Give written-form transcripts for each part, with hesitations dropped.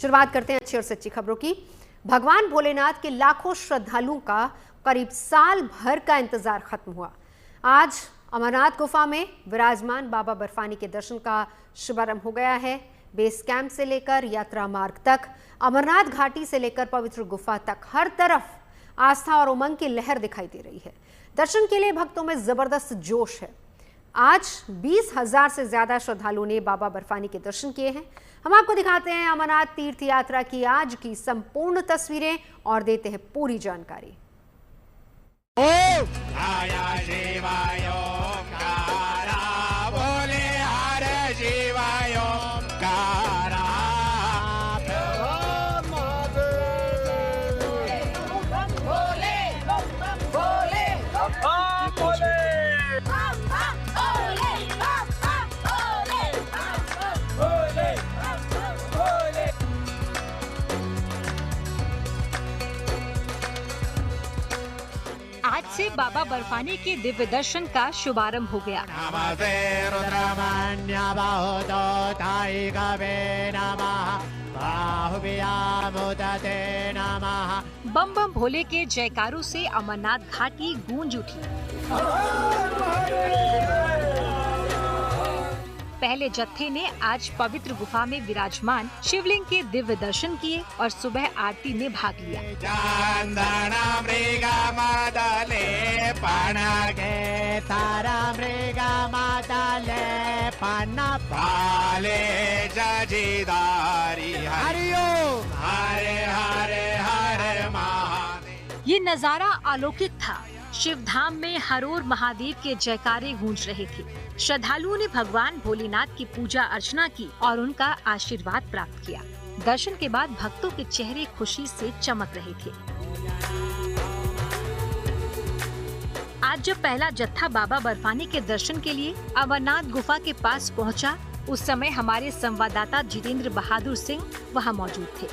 शुरुआत करते हैं अच्छी और सच्ची खबरों की। भगवान भोलेनाथ के लाखों श्रद्धालुओं का करीब साल भर का इंतजार खत्म हुआ। आज अमरनाथ गुफा में विराजमान बाबा बर्फानी के दर्शन का शुभारंभ हो गया है। बेस कैंप से लेकर यात्रा मार्ग तक, अमरनाथ घाटी से लेकर पवित्र गुफा तक हर तरफ आस्था और उमंग की लहर दिखाई दे रही है। दर्शन के लिए भक्तों में जबरदस्त जोश है। आज 20,000 से ज्यादा श्रद्धालुओं ने बाबा बर्फानी के दर्शन किए हैं। हम आपको दिखाते हैं अमरनाथ तीर्थ यात्रा की आज की संपूर्ण तस्वीरें और देते हैं पूरी जानकारी। आज से बाबा बर्फानी के दिव्य दर्शन का शुभारंभ हो गया। बम बम भोले के जयकारों से अमरनाथ घाटी गूंज उठी। पहले जत्थे ने आज पवित्र गुफा में विराजमान शिवलिंग के दिव्य दर्शन किए और सुबह आरती में भाग लिया। ये नजारा अलौकिक था। शिव धाम में हर ओर महादेव के जयकारे गूंज रहे थे। श्रद्धालुओं ने भगवान भोलेनाथ की पूजा अर्चना की और उनका आशीर्वाद प्राप्त किया। दर्शन के बाद भक्तों के चेहरे खुशी से चमक रहे थे। आज जब पहला जत्था बाबा बर्फानी के दर्शन के लिए अमरनाथ गुफा के पास पहुंचा, उस समय हमारे संवाददाता जितेंद्र बहादुर सिंह वहां मौजूद थे।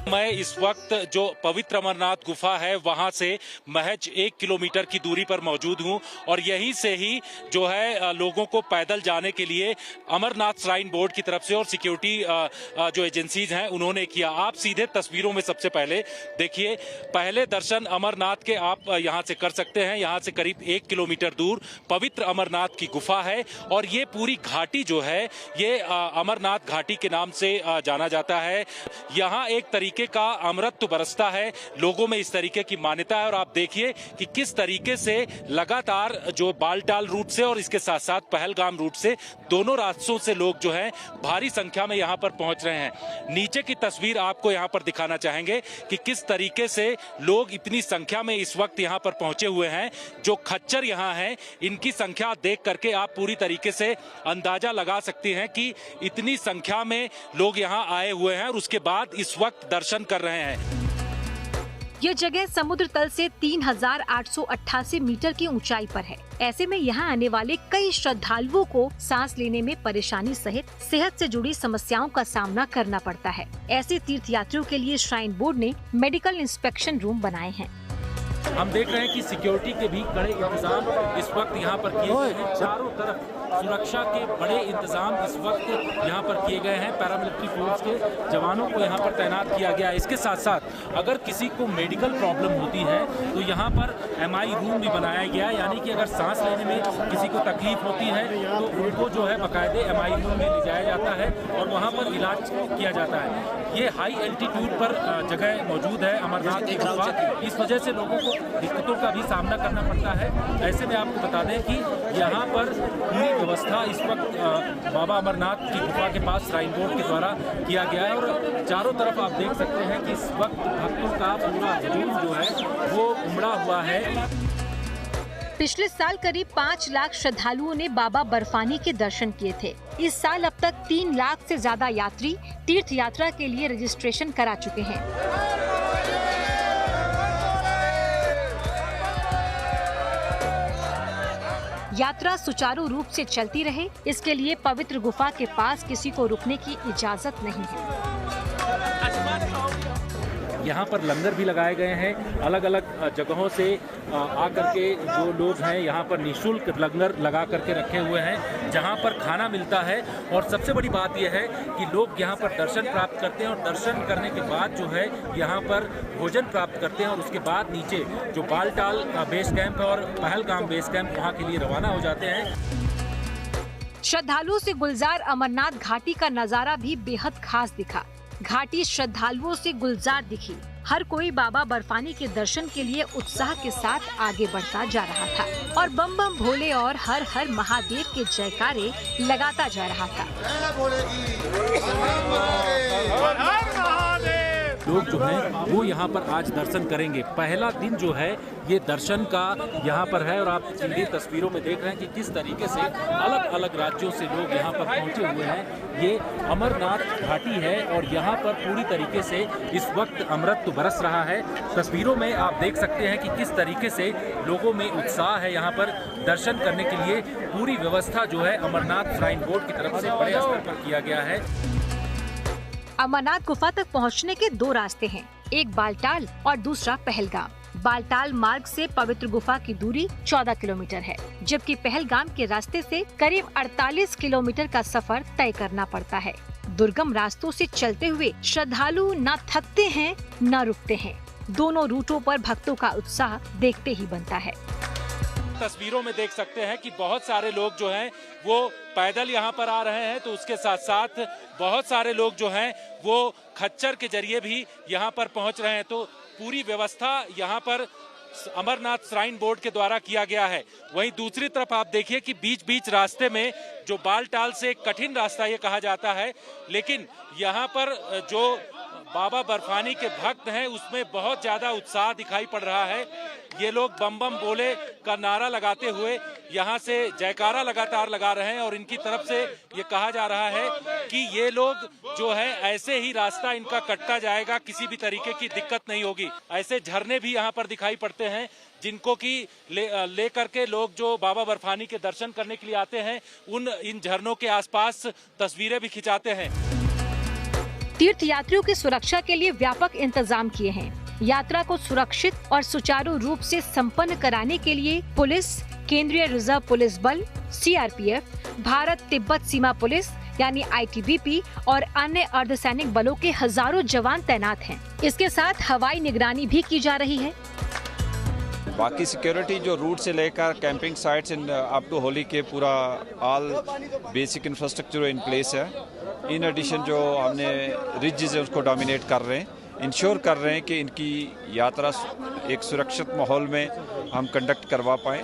मैं इस वक्त जो पवित्र अमरनाथ गुफा है वहां से महज 1 किलोमीटर की दूरी पर मौजूद हूं और यहीं से ही जो है लोगों को पैदल जाने के लिए अमरनाथ श्राइन बोर्ड की तरफ से और सिक्योरिटी जो एजेंसीज हैं उन्होंने किया। आप सीधे तस्वीरों में सबसे पहले देखिए, पहले दर्शन अमरनाथ के आप यहां से कर सकते हैं। यहां से करीब 1 किलोमीटर दूर पवित्र अमरनाथ की गुफा है और ये पूरी घाटी जो है ये अमरनाथ घाटी के नाम से जाना जाता है। यहाँ एक तरीके का अमृत बरसता है, लोगों में इस तरीके की मान्यता है। और आप देखिए कि किस तरीके से लगातार जो बालटाल रूट से और इसके साथ साथ पहलगाम रूट से दोनों रास्तों से लोग जो हैं भारी संख्या में यहाँ पर पहुंच रहे हैं। नीचे की तस्वीर आपको यहाँ पर दिखाना चाहेंगे कि किस तरीके से लोग इतनी संख्या में इस वक्त यहाँ पर पहुंचे हुए हैं। जो खच्चर यहाँ हैं इनकी संख्या देख करके आप पूरी तरीके से अंदाजा लगा सकते हैं कि इतनी संख्या में लोग यहाँ आए हुए हैं और उसके बाद इस वक्त दर्शन कर रहे हैं। यह जगह समुद्र तल से 3,888 मीटर की ऊंचाई पर है। ऐसे में यहाँ आने वाले कई श्रद्धालुओं को सांस लेने में परेशानी सहित सेहत से जुड़ी समस्याओं का सामना करना पड़ता है। ऐसे तीर्थ यात्रियों के लिए श्राइन बोर्ड ने मेडिकल इंस्पेक्शन रूम बनाए हैं। हम देख रहे हैं कि सिक्योरिटी के भी कड़े इंतजाम इस वक्त यहाँ पर किए गए हैं। चारों तरफ सुरक्षा के बड़े इंतजाम इस वक्त यहाँ पर किए गए हैं। पैरामिलिट्री फोर्स के जवानों को यहाँ पर तैनात किया गया है। इसके साथ साथ अगर किसी को मेडिकल प्रॉब्लम होती है तो यहाँ पर MI रूम भी बनाया गया है, यानी कि अगर सांस लेने में किसी को तकलीफ होती है तो उनको जो है बाकायदे MI रूम में ले जाया जाता है और वहाँ पर इलाज किया जाता है। ये हाई एल्टीट्यूड पर जगह मौजूद है अमरनाथ की गुफा, इस वजह से लोगों को दिक्कतों का भी सामना करना पड़ता है। ऐसे में आपको बता दें कि यहाँ पर पूरी व्यवस्था इस वक्त बाबा अमरनाथ की गुफा के पास श्राइन बोर्ड के द्वारा किया गया है और चारों तरफ आप देख सकते हैं कि इस वक्त भक्तों का पूरा जुलूस जो है वो उमड़ा हुआ है। पिछले साल करीब 5 लाख श्रद्धालुओं ने बाबा बर्फानी के दर्शन किए थे। इस साल अब तक 3 लाख से ज्यादा यात्री तीर्थ यात्रा के लिए रजिस्ट्रेशन करा चुके हैं। यात्रा सुचारू रूप से चलती रहे, इसके लिए पवित्र गुफा के पास किसी को रुकने की इजाजत नहीं है। यहाँ पर लंगर भी लगाए गए हैं। अलग अलग जगहों से आकर के जो लोग हैं यहाँ पर निःशुल्क लंगर लगा करके रखे हुए हैं, जहाँ पर खाना मिलता है। और सबसे बड़ी बात यह है कि लोग यहाँ पर दर्शन प्राप्त करते हैं और दर्शन करने के बाद जो है यहाँ पर भोजन प्राप्त करते हैं और उसके बाद नीचे जो बालटाल बेस कैंप है और पहलगाम बेस कैंप वहाँ के लिए रवाना हो जाते हैं। श्रद्धालुओं से गुलजार अमरनाथ घाटी का नजारा भी बेहद खास दिखा। घाटी श्रद्धालुओं से गुलजार दिखी। हर कोई बाबा बर्फानी के दर्शन के लिए उत्साह के साथ आगे बढ़ता जा रहा था और बम बम भोले और हर हर महादेव के जयकारे लगाता जा रहा था। लोग जो हैं वो यहाँ पर आज दर्शन करेंगे। पहला दिन जो है ये दर्शन का यहाँ पर है और आप सीधी तस्वीरों में देख रहे हैं कि किस तरीके से अलग अलग राज्यों से लोग यहाँ पर पहुँचे हुए हैं। ये अमरनाथ घाटी है और यहाँ पर पूरी तरीके से इस वक्त अमृत बरस रहा है। तस्वीरों में आप देख सकते हैं कि किस तरीके से लोगों में उत्साह है। यहाँ पर दर्शन करने के लिए पूरी व्यवस्था जो है अमरनाथ श्राइन बोर्ड की तरफ से बड़े स्तर पर किया गया है। अमरनाथ गुफा तक पहुंचने के दो रास्ते हैं, एक बालटाल और दूसरा पहलगाम। बालटाल मार्ग से पवित्र गुफा की दूरी 14 किलोमीटर है, जबकि पहलगाम के रास्ते से करीब 48 किलोमीटर का सफर तय करना पड़ता है। दुर्गम रास्तों से चलते हुए श्रद्धालु न थकते हैं न रुकते हैं। दोनों रूटों पर भक्तों का उत्साह देखते ही बनता है। तस्वीरों में देख सकते हैं कि बहुत सारे लोग जो हैं वो पैदल यहाँ पर आ रहे हैं, तो उसके साथ साथ बहुत सारे लोग जो हैं वो खच्चर के जरिए भी यहाँ पर पहुँच रहे हैं। तो पूरी व्यवस्था यहाँ पर अमरनाथ श्राइन बोर्ड के द्वारा किया गया है। वहीं दूसरी तरफ आप देखिए कि बीच बीच रास्ते में जो बालटाल से कठिन रास्ता ये कहा जाता है, लेकिन यहाँ पर जो बाबा बर्फानी के भक्त हैं उसमें बहुत ज्यादा उत्साह दिखाई पड़ रहा है। ये लोग बम बम बोले का नारा लगाते हुए यहाँ से जयकारा लगातार लगा रहे हैं और इनकी तरफ से ये कहा जा रहा है कि ये लोग जो है ऐसे ही रास्ता इनका कटता जाएगा, किसी भी तरीके की दिक्कत नहीं होगी। ऐसे झरने भी यहाँ पर दिखाई पड़ते हैं जिनको कि ले करके लोग जो बाबा बर्फानी के दर्शन करने के लिए आते हैं इन झरनों के आसपास तस्वीरें भी खिंचाते हैं। तीर्थ यात्रियों की सुरक्षा के लिए व्यापक इंतजाम किए हैं। यात्रा को सुरक्षित और सुचारू रूप से संपन्न कराने के लिए पुलिस, केंद्रीय रिजर्व पुलिस बल, सीआरपीएफ, भारत तिब्बत सीमा पुलिस यानी आईटीबीपी और अन्य अर्धसैनिक बलों के हजारों जवान तैनात हैं। इसके साथ हवाई निगरानी भी की जा रही है। बाकी सिक्योरिटी जो रूट से लेकर camping sites in up to Holi के पूरा all basic infrastructure in place है। इन एडिशन जो हमने रिजेस है उसको डोमिनेट कर रहे हैं, इंश्योर कर रहे हैं कि इनकी यात्रा एक सुरक्षित माहौल में हम कंडक्ट करवा पाएं।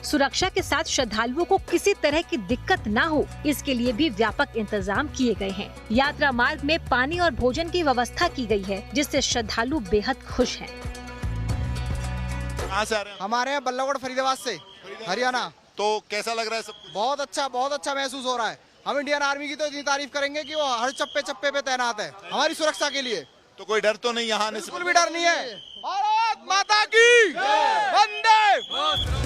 सुरक्षा के साथ श्रद्धालुओं को किसी तरह की दिक्कत न हो, इसके लिए भी व्यापक इंतजाम किए गए हैं। यात्रा मार्ग में पानी और भोजन की व्यवस्था की गई है, जिससे श्रद्धालु बेहद खुश हैं। कहाँ से आ रहे हैं? हमारे यहाँ बल्लभगढ़ फरीदाबाद से, हरियाणा। तो कैसा लग रहा है सब? बहुत अच्छा महसूस हो रहा है। हम इंडियन आर्मी की तो इतनी तारीफ करेंगे कि वो हर चप्पे पे तैनात है हमारी सुरक्षा के लिए। तो कोई डर तो नहीं यहाँ आने से? बिल्कुल भी डर नहीं है। भारत माता की वंदे।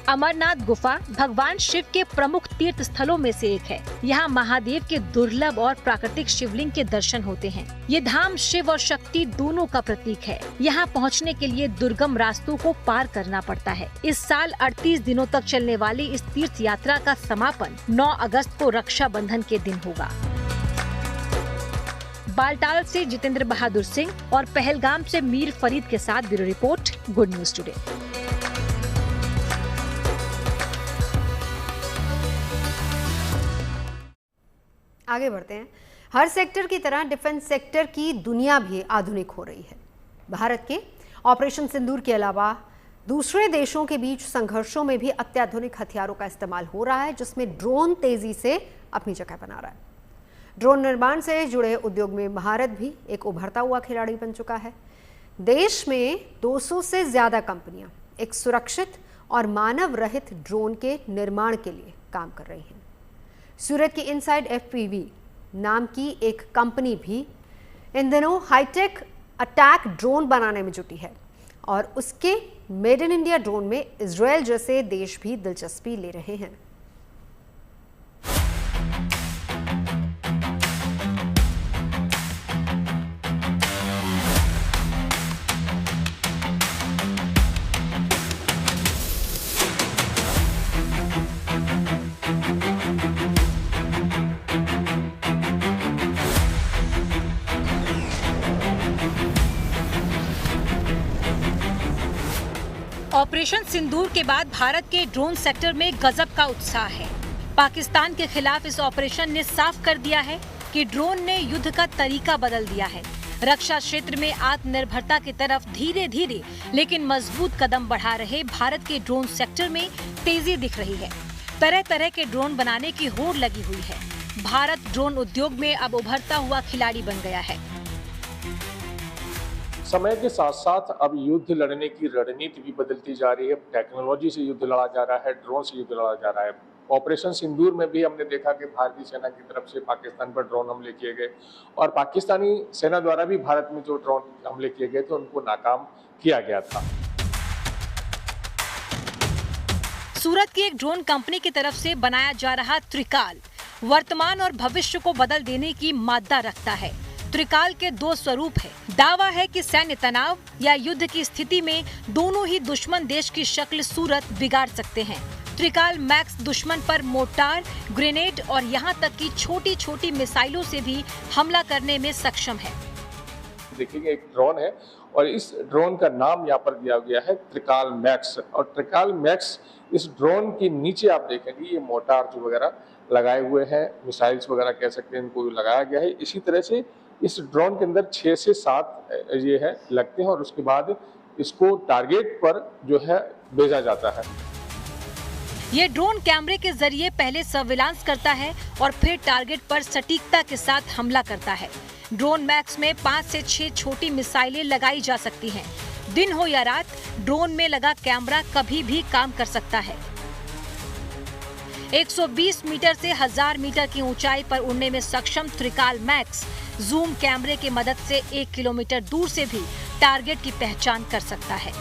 अमरनाथ गुफा भगवान शिव के प्रमुख तीर्थ स्थलों में से एक है। यहाँ महादेव के दुर्लभ और प्राकृतिक शिवलिंग के दर्शन होते हैं। ये धाम शिव और शक्ति दोनों का प्रतीक है। यहाँ पहुँचने के लिए दुर्गम रास्तों को पार करना पड़ता है। इस साल 38 दिनों तक चलने वाली इस तीर्थ यात्रा का समापन 9 अगस्त को रक्षाबंधन के दिन होगा। बालटाल से जितेंद्र बहादुर सिंह और पहलगाम से मीर फरीद के साथ bureau report, good news today. आगे बढ़ते हैं। हर सेक्टर की तरह डिफेंस सेक्टर की दुनिया भी आधुनिक हो रही है। भारत के ऑपरेशन सिंदूर के अलावा दूसरे देशों के बीच संघर्षों में भी अत्याधुनिक हथियारों का इस्तेमाल हो रहा है, जिसमें ड्रोन तेजी से अपनी जगह बना रहा है। ड्रोन निर्माण से जुड़े उद्योग में भारत भी एक उभरता हुआ खिलाड़ी बन चुका है। देश में 200 से ज्यादा कंपनियां एक सुरक्षित और मानव रहित ड्रोन के निर्माण के लिए काम कर रही हैं। सूरत की इनसाइड FPV नाम की एक कंपनी भी इन दिनों हाईटेक अटैक ड्रोन बनाने में जुटी है और उसके मेड इन इंडिया ड्रोन में इजराइल जैसे देश भी दिलचस्पी ले रहे हैं। ऑपरेशन सिंदूर के बाद भारत के ड्रोन सेक्टर में गजब का उत्साह है। पाकिस्तान के खिलाफ इस ऑपरेशन ने साफ कर दिया है कि ड्रोन ने युद्ध का तरीका बदल दिया है। रक्षा क्षेत्र में आत्मनिर्भरता की तरफ धीरे धीरे लेकिन मजबूत कदम बढ़ा रहे भारत के ड्रोन सेक्टर में तेजी दिख रही है। तरह तरह के ड्रोन बनाने की होड़ लगी हुई है। भारत ड्रोन उद्योग में अब उभरता हुआ खिलाड़ी बन गया है। समय के साथ साथ अब युद्ध लड़ने की रणनीति भी बदलती जा रही है। टेक्नोलॉजी से युद्ध लड़ा जा रहा है, ड्रोन से युद्ध लड़ा जा रहा है। ऑपरेशन सिंदूर में भी हमने देखा कि भारतीय सेना की तरफ से पाकिस्तान पर ड्रोन हमले किए गए और पाकिस्तानी सेना द्वारा भी भारत में जो ड्रोन हमले किए गए थे उनको नाकाम किया गया था। सूरत की एक ड्रोन कंपनी की तरफ से बनाया जा रहा त्रिकाल वर्तमान और भविष्य को बदल देने की मादा रखता है। त्रिकाल के दो स्वरूप है। दावा है कि सैन्य तनाव या युद्ध की स्थिति में दोनों ही दुश्मन देश की शक्ल सूरत बिगाड़ सकते हैं। त्रिकाल मैक्स दुश्मन पर मोर्टार, ग्रेनेड और यहाँ तक कि छोटी छोटी मिसाइलों से भी हमला करने में सक्षम है। देखिए एक ड्रोन है और इस ड्रोन का नाम यहाँ पर दिया गया है त्रिकाल मैक्स। और त्रिकाल मैक्स इस ड्रोन के नीचे आप देखेंगे ये मोर्टार जो वगैरह लगाए हुए हैं, मिसाइल्स वगैरह कह सकते हैं, इनको लगाया गया है। इसी तरह से इस ड्रोन के अंदर 6 से 7 ये है लगते हैं और उसके बाद इसको टारगेट पर जो है भेजा जाता है। ये ड्रोन कैमरे के जरिए पहले सर्विलांस करता है और फिर टारगेट पर सटीकता के साथ हमला करता है। ड्रोन मैक्स में 5 से 6 छोटी मिसाइलें लगाई जा सकती हैं। दिन हो या रात, ड्रोन में लगा कैमरा कभी भी काम कर सकता है। 120 मीटर से 1000 मीटर की ऊंचाई पर उड़ने में सक्षम त्रिकाल मैक्स जूम कैमरे की मदद से 1 किलोमीटर दूर से भी टारगेट की पहचान कर सकता है।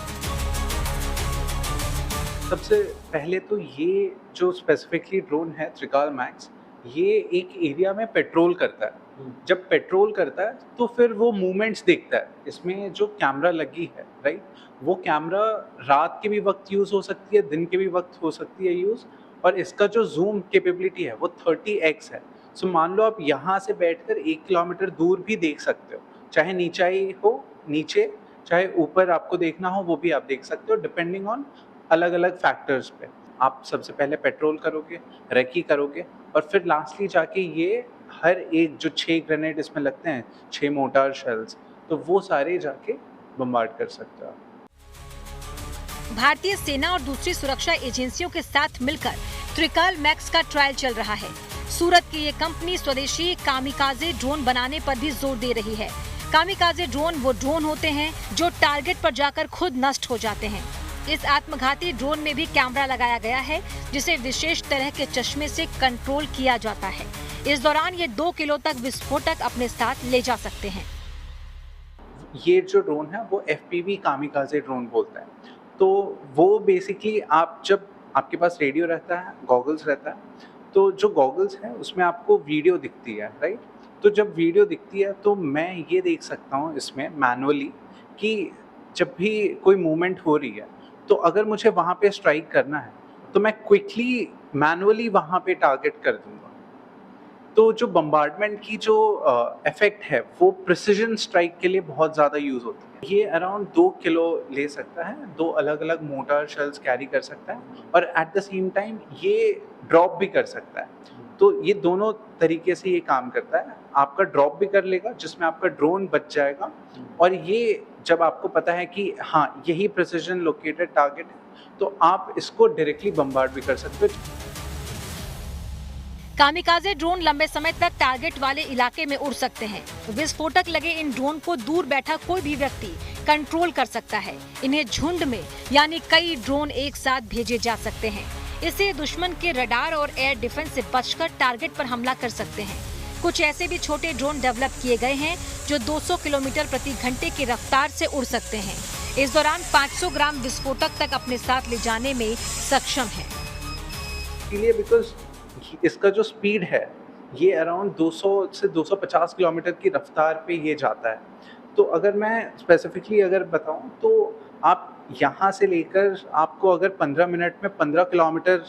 सबसे पहले तो ये जो स्पेसिफिकली ड्रोन है त्रिकाल मैक्स, ये एक एरिया में पेट्रोल करता है। जब पेट्रोल करता है तो फिर वो मूवमेंट्स देखता है। इसमें जो कैमरा लगी है, राइट, वो कैमरा रात के भी वक्त यूज़ हो सकती है, दिन के भी वक्त हो सकती है यूज़। और इसका जो जूम कैपेबिलिटी है वो 30x है। सो मान लो आप यहाँ से बैठकर 1 किलोमीटर दूर भी देख सकते हो, चाहे नीचाई हो नीचे, चाहे ऊपर आपको देखना हो वो भी आप देख सकते हो, डिपेंडिंग ऑन अलग अलग फैक्टर्स पे। आप सबसे पहले पेट्रोल करोगे, रेकी करोगे और फिर लास्टली जाके ये हर एक जो 6 ग्रेनेड इसमें लगते हैं, 6 मोर्टार शेल्स, तो वो सारे जाके बम्बार्ड कर सकते हो। भारतीय सेना और दूसरी सुरक्षा एजेंसियों के साथ मिलकर त्रिकाल मैक्स का ट्रायल चल रहा है। सूरत की ये कंपनी स्वदेशी कामिकाजे ड्रोन बनाने पर भी जोर दे रही है। कामिकाजे ड्रोन वो ड्रोन होते हैं जो टारगेट पर जाकर खुद नष्ट हो जाते हैं। इस आत्मघाती ड्रोन में भी कैमरा लगाया गया है जिसे विशेष तरह के चश्मे से कंट्रोल किया जाता है। इस दौरान ये 2 किलो तक विस्फोटक अपने साथ ले जा सकते हैं। ये जो ड्रोन है वो FPV कामिकाजे ड्रोन बोलता है। तो वो बेसिकली आप जब आपके पास रेडियो रहता है, गॉगल्स रहता है, तो जो गॉगल्स है उसमें आपको वीडियो दिखती है, राइट। तो जब वीडियो दिखती है तो मैं ये देख सकता हूँ इसमें मैनुअली कि जब भी कोई मूवमेंट हो रही है तो अगर मुझे वहाँ पे स्ट्राइक करना है तो मैं क्विकली मैनुअली वहाँ पे टारगेट कर दूंगा। तो जो बम्बार्डमेंट की जो इफेक्ट है वो प्रिसिजन स्ट्राइक के लिए बहुत ज़्यादा यूज़ होती है। ये अराउंड 2 किलो ले सकता है, 2 अलग अलग मोटार शेल्स कैरी कर सकता है और एट द सेम टाइम ये ड्रॉप भी कर सकता है। तो ये दोनों तरीके से ये काम करता है। आपका ड्रॉप भी कर लेगा जिसमें आपका ड्रोन बच जाएगा और ये जब आपको पता है कि हाँ यही प्रिसिजन लोकेटेड टारगेट है तो आप इसको डायरेक्टली बम्बार्ड भी कर सकते हो। कामिकाजे ड्रोन लंबे समय तक टारगेट वाले इलाके में उड़ सकते हैं। विस्फोटक लगे इन ड्रोन को दूर बैठा कोई भी व्यक्ति कंट्रोल कर सकता है। इन्हें झुंड में यानी कई ड्रोन एक साथ भेजे जा सकते हैं। इससे दुश्मन के रडार और एयर डिफेंस से बचकर टारगेट पर हमला कर सकते हैं। कुछ ऐसे भी छोटे ड्रोन डेवलप किए गए हैं जो 200 किलोमीटर प्रति घंटे की रफ्तार से उड़ सकते हैं। इस दौरान 500 ग्राम विस्फोटक तक अपने साथ ले जाने में सक्षम है। इसलिए बिकॉज इसका जो स्पीड है ये अराउंड 200 से 250 किलोमीटर की रफ्तार पे ये जाता है। तो अगर मैं स्पेसिफिकली अगर बताऊं तो आप यहाँ से लेकर आपको अगर 15 मिनट में 15 किलोमीटर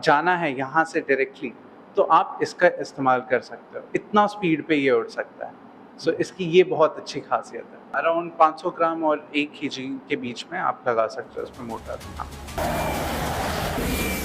जाना है यहाँ से डायरेक्टली तो आप इसका इस्तेमाल कर सकते हो। इतना स्पीड पे ये उड़ सकता है। सो इसकी ये बहुत अच्छी खासियत है। अराउंड 500 ग्राम और 1 kg के बीच में आप लगा सकते हो इसमें मोटर।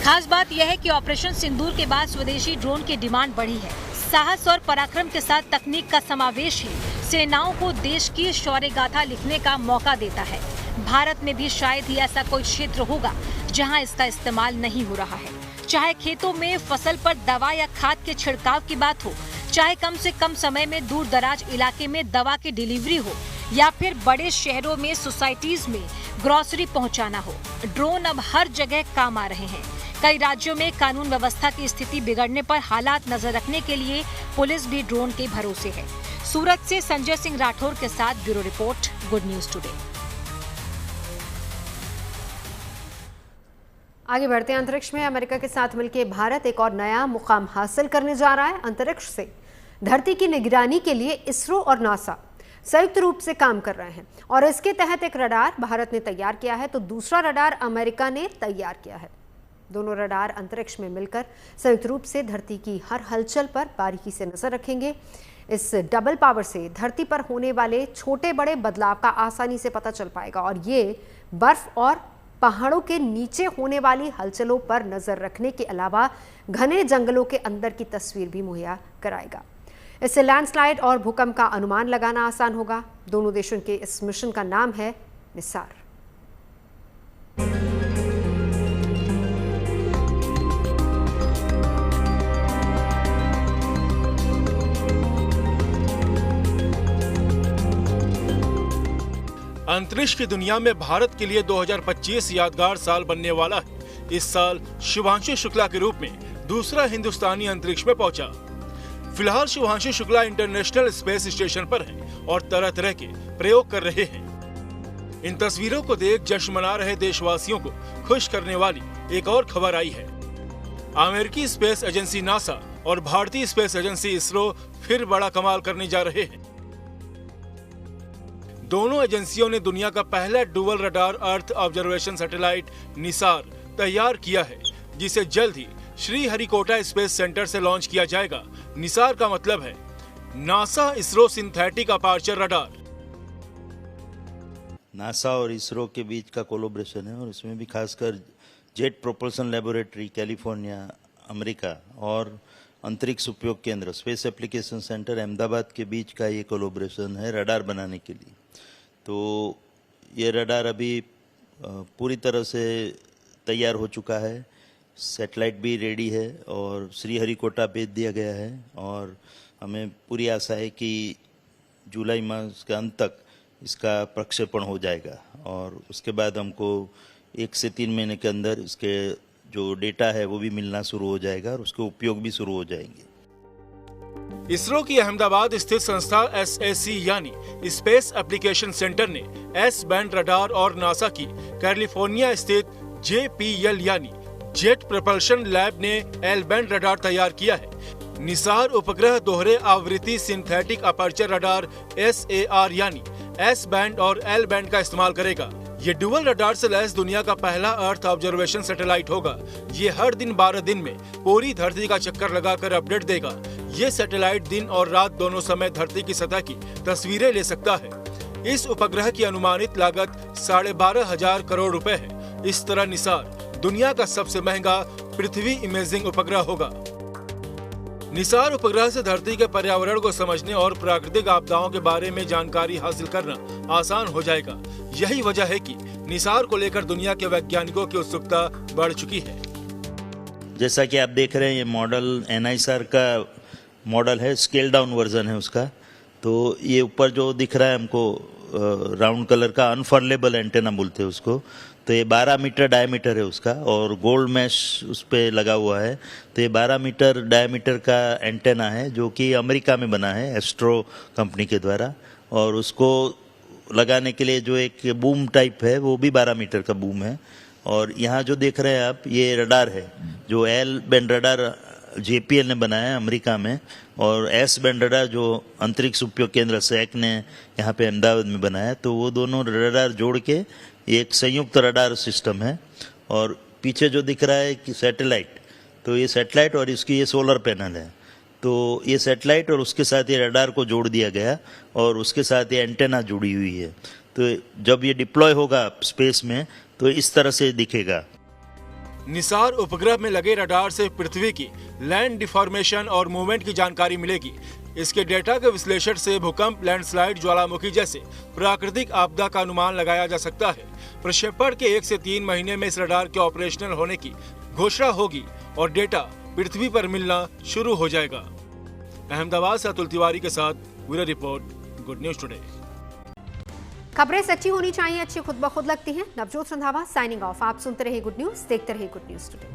खास बात यह है कि ऑपरेशन सिंदूर के बाद स्वदेशी ड्रोन की डिमांड बढ़ी है। साहस और पराक्रम के साथ तकनीक का समावेश ही सेनाओं को देश की शौर्य गाथा लिखने का मौका देता है। भारत में भी शायद ही ऐसा कोई क्षेत्र होगा जहां इसका इस्तेमाल नहीं हो रहा है। चाहे खेतों में फसल पर दवा या खाद के छिड़काव की बात हो, चाहे कम से कम समय में दूर दराज इलाके में दवा की डिलीवरी हो, या फिर बड़े शहरों में सोसाइटीज में ग्रोसरी पहुंचाना हो, ड्रोन अब हर जगह काम आ रहे हैं। कई राज्यों में कानून व्यवस्था की स्थिति बिगड़ने पर हालात नजर रखने के लिए पुलिस भी ड्रोन के भरोसे है। सूरत से संजय सिंह राठौर के साथ bureau report, good news today. आगे बढ़ते हैं। अंतरिक्ष में अमेरिका के साथ मिलकर भारत एक और नया मुकाम हासिल करने जा रहा है। अंतरिक्ष से धरती की निगरानी के लिए इसरो और नासा संयुक्त रूप से काम कर रहे हैं और इसके तहत एक रडार भारत ने तैयार किया है तो दूसरा रडार अमेरिका ने तैयार किया है। दोनों रडार अंतरिक्ष में मिलकर संयुक्त रूप से धरती की हर हलचल पर बारीकी से नजर रखेंगे। इस डबल पावर से धरती पर होने वाले छोटे बड़े बदलाव का आसानी से पता चल पाएगा और ये बर्फ और पहाड़ों के नीचे होने वाली हलचलों पर नजर रखने के अलावा घने जंगलों के अंदर की तस्वीर भी मुहैया कराएगा। इससे लैंडस्लाइड और भूकंप का अनुमान लगाना आसान होगा। दोनों देशों के इस मिशन का नाम है निसार। अंतरिक्ष की दुनिया में भारत के लिए 2025 यादगार साल बनने वाला है। इस साल शुभांशु शुक्ला के रूप में दूसरा हिंदुस्तानी अंतरिक्ष में पहुंचा। फिलहाल Shubhanshu Shukla international space station पर हैं और तरह तरह के प्रयोग कर रहे हैं। इन तस्वीरों को देख जश्न मना रहे देशवासियों को खुश करने वाली एक और खबर आई है। अमेरिकी स्पेस एजेंसी नासा और भारतीय स्पेस एजेंसी इसरो फिर बड़ा कमाल करने जा रहे हैं। दोनों एजेंसियों ने दुनिया का पहला dual radar earth observation satellite Nisar तैयार किया है, जिसे जल्द ही श्रीहरिकोटा स्पेस सेंटर से लॉन्च किया जाएगा। निसार का मतलब है NASA ISRO synthetic aperture radar. NASA और इसरो के बीच का कोलैबोरेशन है और इसमें भी खासकर jet propulsion laboratory California America और अंतरिक्ष उपयोग केंद्र स्पेस एप्लीकेशन सेंटर अहमदाबाद के बीच का ये कोलैबोरेशन है रडार बनाने के लिए। तो ये रडार अभी पूरी तरह से तैयार हो चुका है, सैटेलाइट भी रेडी है और श्रीहरिकोटा भेज दिया गया है और हमें पूरी आशा है कि जुलाई मास के अंत तक इसका प्रक्षेपण हो जाएगा और उसके बाद हमको 1 से 3 महीने के अंदर इसके जो डेटा है वो भी मिलना शुरू हो जाएगा और उसके उपयोग भी शुरू हो जाएंगे। इसरो की अहमदाबाद स्थित संस्था SAC यानी स्पेस एप्लीकेशन सेंटर ने एस बैंड रडार और नासा की कैलिफोर्निया स्थित JPL यानी जेट प्रोपल्शन लैब ने एल बैंड रडार तैयार किया है। निसार उपग्रह दोहरे आवृत्ति सिंथेटिक अपर्चर रडार SAR यानी एस बैंड और एल बैंड का इस्तेमाल करेगा। ये डुअल रडार से लैस दुनिया का पहला अर्थ ऑब्जर्वेशन सैटेलाइट होगा। ये हर दिन 12 दिन में पूरी धरती का चक्कर लगाकर अपडेट देगा। ये सैटेलाइट दिन और रात दोनों समय धरती की सतह की तस्वीरें ले सकता है। इस उपग्रह की अनुमानित लागत 12,500 करोड़ रुपए है। इस तरह निसार दुनिया का सबसे महंगा पृथ्वी इमेजिंग उपग्रह होगा। निसार उपग्रह से धरती के पर्यावरण को समझने और प्राकृतिक आपदाओं के बारे में जानकारी हासिल करना आसान हो जाएगा। यही वजह है कि निसार को लेकर दुनिया के वैज्ञानिकों की उत्सुकता बढ़ चुकी है। जैसा कि आप देख रहे हैं ये मॉडल NISR का मॉडल है, स्केल डाउन वर्जन है उसका। तो ये ऊपर जो दिख रहा है हमको राउंड कलर का अनफर्लेबल एंटेना बोलते हैं उसको। तो ये 12 मीटर डायमीटर है उसका और गोल्ड मैश उस पर लगा हुआ है। तो ये 12 मीटर डायमीटर का एंटेना है जो कि अमेरिका में बना है एस्ट्रो कंपनी के द्वारा और उसको लगाने के लिए जो एक बूम टाइप है वो भी 12 मीटर का बूम है। और यहाँ जो देख रहे हैं आप ये रडार है जो एल बैंड रडार JPL ने बनाया है अमेरिका में और एस बैंड रडार जो अंतरिक्ष उपयोग केंद्र SAC ने यहाँ पे अहमदाबाद में बनाया। तो वो दोनों रडार जोड़ के एक संयुक्त रडार सिस्टम है। और पीछे जो दिख रहा है कि सैटेलाइट, तो ये सैटेलाइट और इसकी ये सोलर पैनल है। तो ये सैटेलाइट और उसके साथ ये रडार को जोड़ दिया गया और उसके साथ ये एंटेना जुड़ी हुई है। तो जब ये डिप्लॉय होगा स्पेस में तो इस तरह से दिखेगा। निसार उपग्रह में लगे रडार से पृथ्वी की लैंड डिफॉर्मेशन और मूवमेंट की जानकारी मिलेगी। इसके डेटा के विश्लेषण से भूकंप, लैंडस्लाइड, ज्वालामुखी जैसे प्राकृतिक आपदा का अनुमान लगाया जा सकता है। प्रक्षेपण के 1 से 3 महीने में इस रडार के ऑपरेशनल होने की घोषणा होगी और डेटा पृथ्वी पर मिलना शुरू हो जाएगा। अहमदाबाद से अतुल तिवारी के साथ bureau report, good news today. खबरें सच्ची होनी चाहिए, अच्छी खुद ब खुद लगती हैं। Navjot Randhawa signing off. आप सुनते रहिए गुड न्यूज, देखते रहिए गुड न्यूज टुडे।